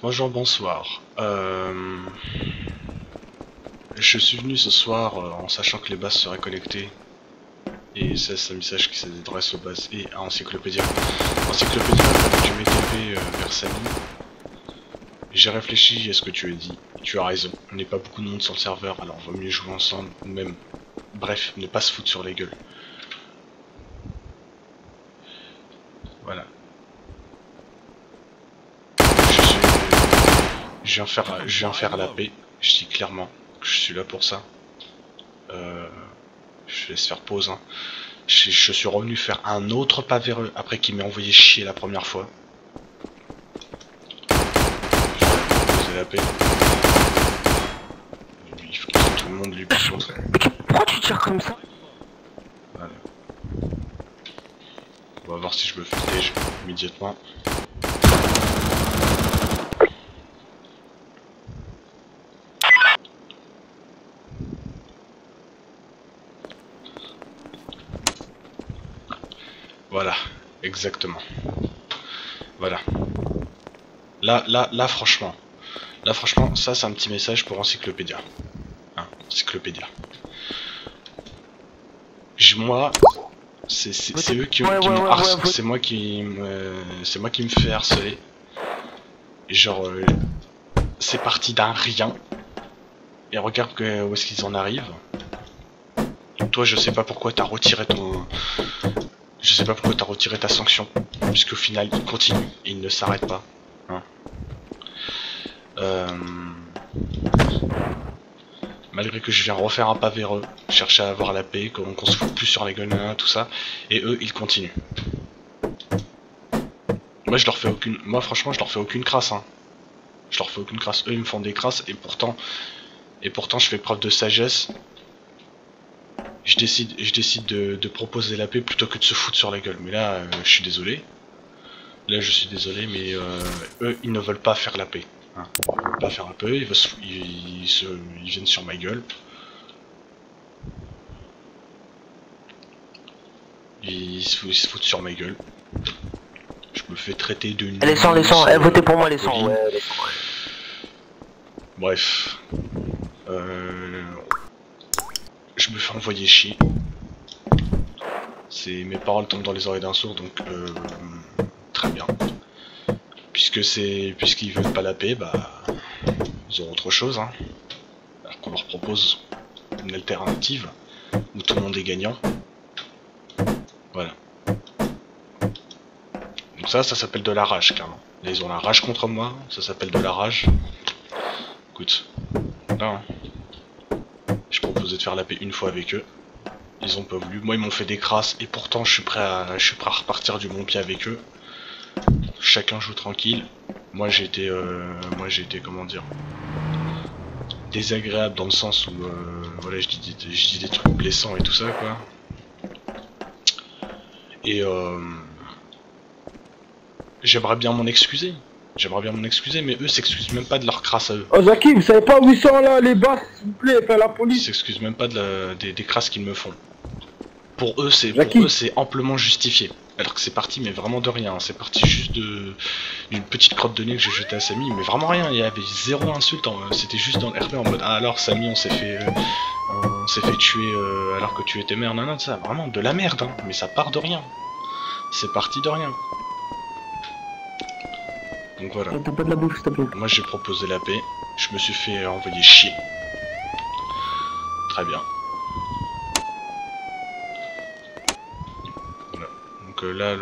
Bonjour, bonsoir. Je suis venu ce soir en sachant que les bases seraient connectées. Et ça, c'est un message qui s'adresse aux bases et à Encyclopédia. Encyclopédia, tu m'es TP vers Samy. J'ai réfléchi à ce que tu as dit. Tu as raison. On n'est pas beaucoup de monde sur le serveur, alors vaut mieux jouer ensemble, ou même... Bref, ne pas se foutre sur les gueules. Voilà. Je viens faire la paix. Je dis clairement que je suis là pour ça. Je laisse faire pause. Hein. Je suis revenu faire un autre pas véreux après qu'il m'ait envoyé chier la première fois. Je vais proposer la paix. Il faut que tout le monde lui puisse montrer. Pourquoi tu tires comme ça? Voilà. On va voir si je me fais tège immédiatement. Voilà, exactement. Voilà. Là, franchement, ça c'est un petit message pour Encyclopédia. Hein, Encyclopédia. Moi, c'est eux qui me harcèlent. C'est moi qui me fais harceler. Et genre, c'est parti d'un rien. Et regarde où est-ce qu'ils en arrivent. Et toi, je sais pas pourquoi t'as retiré ton... Je sais pas pourquoi t'as retiré ta sanction, puisqu'au final il continue et il ne s'arrête pas. Hein. Malgré que je viens refaire un pas vers eux, chercher à avoir la paix, qu'on se fout plus sur les gueules, tout ça, et eux ils continuent. Moi je leur fais aucune. Moi franchement je leur fais aucune crasse. Hein. Je leur fais aucune crasse. Eux ils me font des crasses et pourtant je fais preuve de sagesse. Je décide de proposer la paix plutôt que de se foutre sur la gueule. Mais là, je suis désolé. Là, je suis désolé, mais eux, ils ne veulent pas faire la paix. Hein. Ils veulent pas faire la paix, ils viennent sur ma gueule. Ils se foutent sur ma gueule. Je me fais traiter de... Laissons, votez pour moi, laissons. Ouais, bref. Je me fais envoyer chier. Mes paroles tombent dans les oreilles d'un sourd, donc très bien. Puisqu'ils veulent pas la paix, bah ils auront autre chose, hein. Alors qu'on leur propose une alternative où tout le monde est gagnant. Voilà. Donc ça s'appelle de la rage, carrément. Là, ils ont la rage contre moi, ça s'appelle de la rage. Écoute, là, je proposais de faire la paix une fois avec eux. Ils ont pas voulu. Moi, ils m'ont fait des crasses et pourtant, je suis prêt à repartir du bon pied avec eux. Chacun joue tranquille. Moi, j'ai été, comment dire, désagréable dans le sens où, voilà, je dis des trucs blessants et tout ça, quoi. Et j'aimerais bien m'en excuser. Mais eux s'excusent même pas de leur crasse à eux. Oh Zaki, vous savez pas où ils sont là, les basses, s'il vous plaît, enfin la police. Ils s'excusent même pas des crasses qu'ils me font. Pour eux, c'est amplement justifié. Alors que c'est parti, mais vraiment de rien. C'est parti juste d'une petite crotte de nez que j'ai jetée à Samy, mais vraiment rien. Il y avait zéro insulte. C'était juste dans le RP en mode ah alors Samy, on s'est fait tuer alors que tu étais mère. Non, ça vraiment de la merde. Hein. Mais ça part de rien. C'est parti de rien. Donc voilà. T'as pas de la bouffe, s'il te plaît. Moi j'ai proposé la paix. Je me suis fait envoyer chier. Très bien. Donc là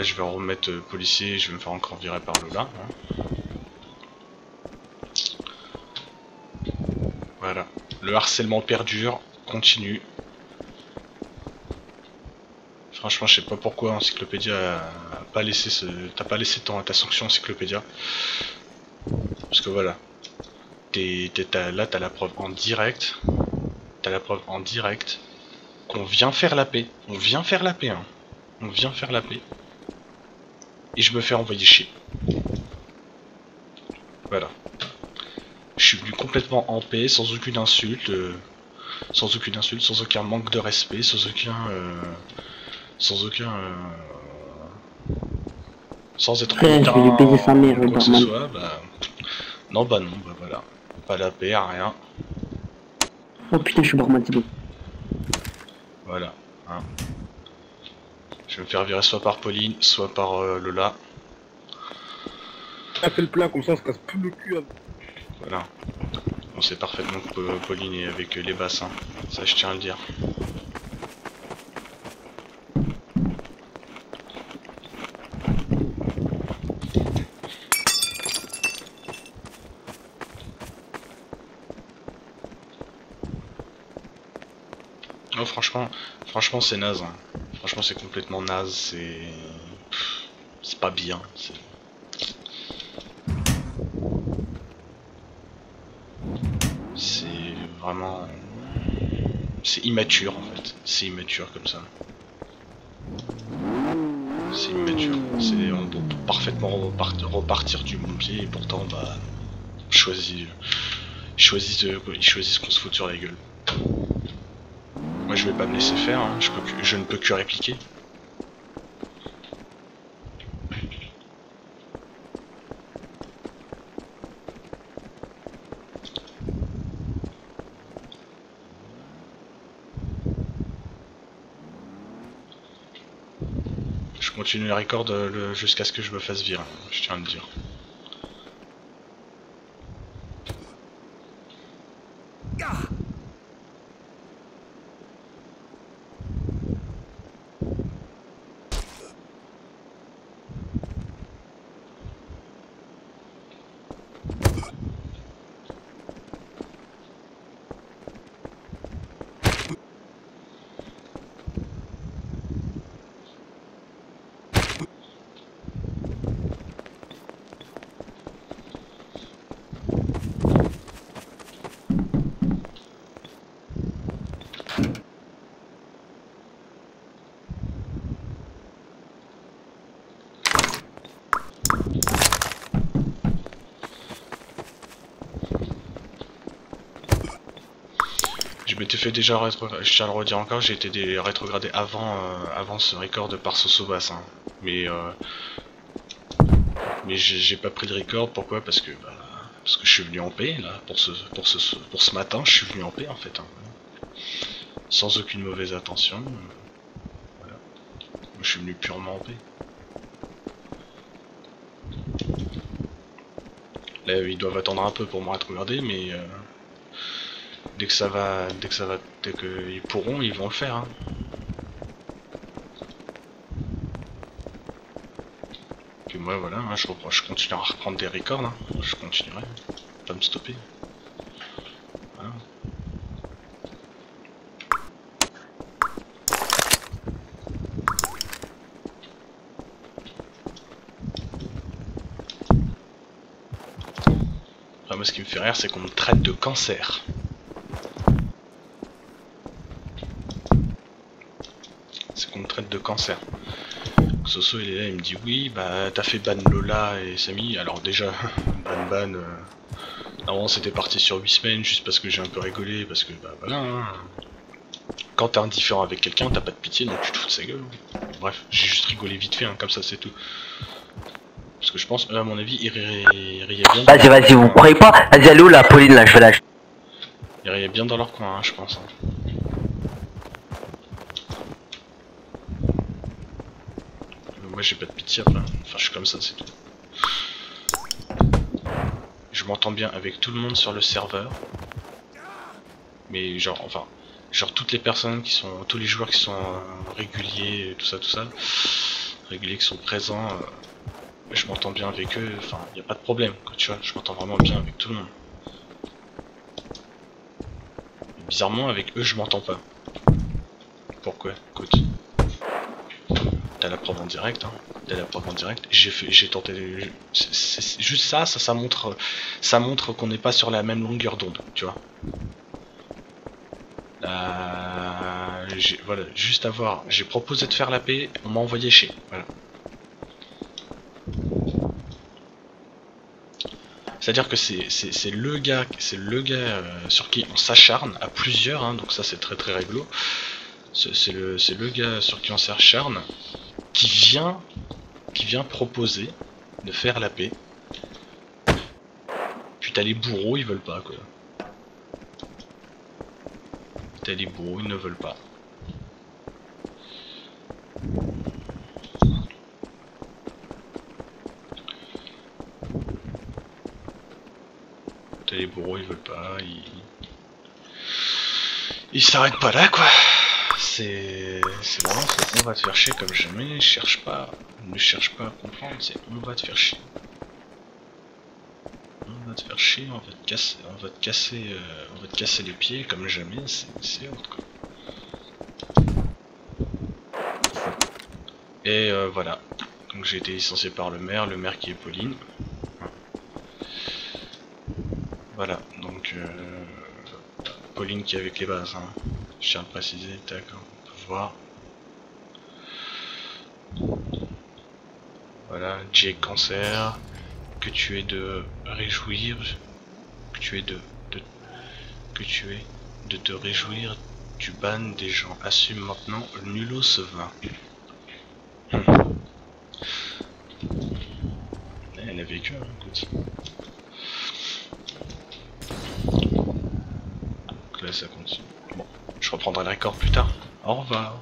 je vais remettre policier, je vais me faire encore virer par le là. Hein. Voilà. Le harcèlement perdure, continue. Franchement, je sais pas pourquoi Encyclopédia a pas laissé t'as pas laissé ta sanction Encyclopédia. Parce que voilà. Là t'as la preuve en direct. T'as la preuve en direct. Qu'on vient faire la paix. On vient faire la paix, hein. On vient faire la paix. Et je me fais envoyer chier. Voilà. Je suis venu complètement en paix, sans aucune insulte. Sans aucun manque de respect, sans aucun sans être Frère, je vais lui baiser sa mère, quoi que ce Uberman. soit, bah... Non, bah non, bah voilà. Pas la paix, rien. Oh putain, je suis barman, c'est bon. Voilà. Hein. Je vais me faire virer soit par Pauline, soit par Lola. On a fait le plein, comme ça on se casse plus le cul. Voilà. On sait parfaitement que Pauline est avec les bassins. Ça, je tiens à le dire. Non, franchement c'est naze. Hein. Franchement c'est complètement naze, c'est pas bien. C'est vraiment... C'est immature en fait. C'est immature comme ça. C'est immature. On peut parfaitement repartir du bon pied et pourtant bah... Ils choisissent qu'on se foute sur la gueule. Moi je vais pas me laisser faire, hein. Je ne peux que répliquer. Je continue les records jusqu'à ce que je me fasse virer, je tiens à le dire. Je m'étais fait déjà rétrograder, je tiens à le redire encore, j'ai été rétrogradé avant ce record par Sosobas. Hein. Mais j'ai pas pris le record, pourquoi? Parce que je suis venu en paix là, pour ce matin, je suis venu en paix en fait. Hein. Sans aucune mauvaise intention. Voilà. Je suis venu purement en paix. Là ils doivent attendre un peu pour me rétrograder, mais dès qu'ils pourront, ils vont le faire. Hein. Puis moi voilà, hein, je continuerai à reprendre des records, hein. Je continuerai, pas me stopper. Voilà. Après moi ce qui me fait rire c'est qu'on me traite de cancer. C'est qu'on me traite de cancer. Soso il est là, il me dit oui, bah t'as fait ban Lola et Samy. Alors déjà, ban, avant c'était parti sur 8 semaines juste parce que j'ai un peu rigolé, parce que bah voilà, hein. Quand t'es indifférent avec quelqu'un, t'as pas de pitié donc tu te fous de sa gueule. Bref, j'ai juste rigolé vite fait, hein, comme ça c'est tout. Parce que je pense, à mon avis, il riait bien. Vas-y, vous croyez pas? Vas-y, allez où la Pauline là, je vais lâcher. Il riait bien dans leur coin, hein, je pense. Hein. Moi j'ai pas de pitié après, enfin je suis comme ça, c'est tout. Je m'entends bien avec tout le monde sur le serveur. Mais genre, enfin, genre toutes les personnes qui sont, tous les joueurs qui sont réguliers, tout ça, réguliers qui sont présents, je m'entends bien avec eux, enfin, y a pas de problème, quoi, tu vois, je m'entends vraiment bien avec tout le monde. Et bizarrement, avec eux, je m'entends pas. Pourquoi? Écoute. T'as la preuve en direct, hein. T'as la preuve en direct. J'ai tenté. C'est juste ça montre qu'on n'est pas sur la même longueur d'onde, tu vois. Voilà, juste à voir. J'ai proposé de faire la paix, on m'a envoyé chier. Voilà. C'est-à-dire que c'est le gars sur qui on s'acharne à plusieurs, hein, donc ça c'est très très rigolo. C'est le gars sur qui on s'acharne qui vient vient proposer de faire la paix. Puis t'as les bourreaux, ils veulent pas quoi. T'as les bourreaux, ils ne veulent pas. T'as les bourreaux, ils veulent pas, ils s'arrêtent pas là quoi. C'est vraiment ça, on va te faire chier comme jamais, ne cherche pas à comprendre, c'est on va te faire chier. On va te faire chier, on va te casser les pieds comme jamais, c'est autre quoi. Et voilà, donc j'ai été licencié par le maire qui est Pauline. Voilà, donc Pauline qui est avec les bases, hein. Je tiens à le préciser, d'accord, on peut voir. Voilà, Jake Cancer, que tu es de réjouir, que tu es de te réjouir du ban des gens. Assume maintenant, nullo se va. Elle a vécu, hein, écoute. Donc là ça continue. Bon, je reprendrai le record plus tard. Au revoir.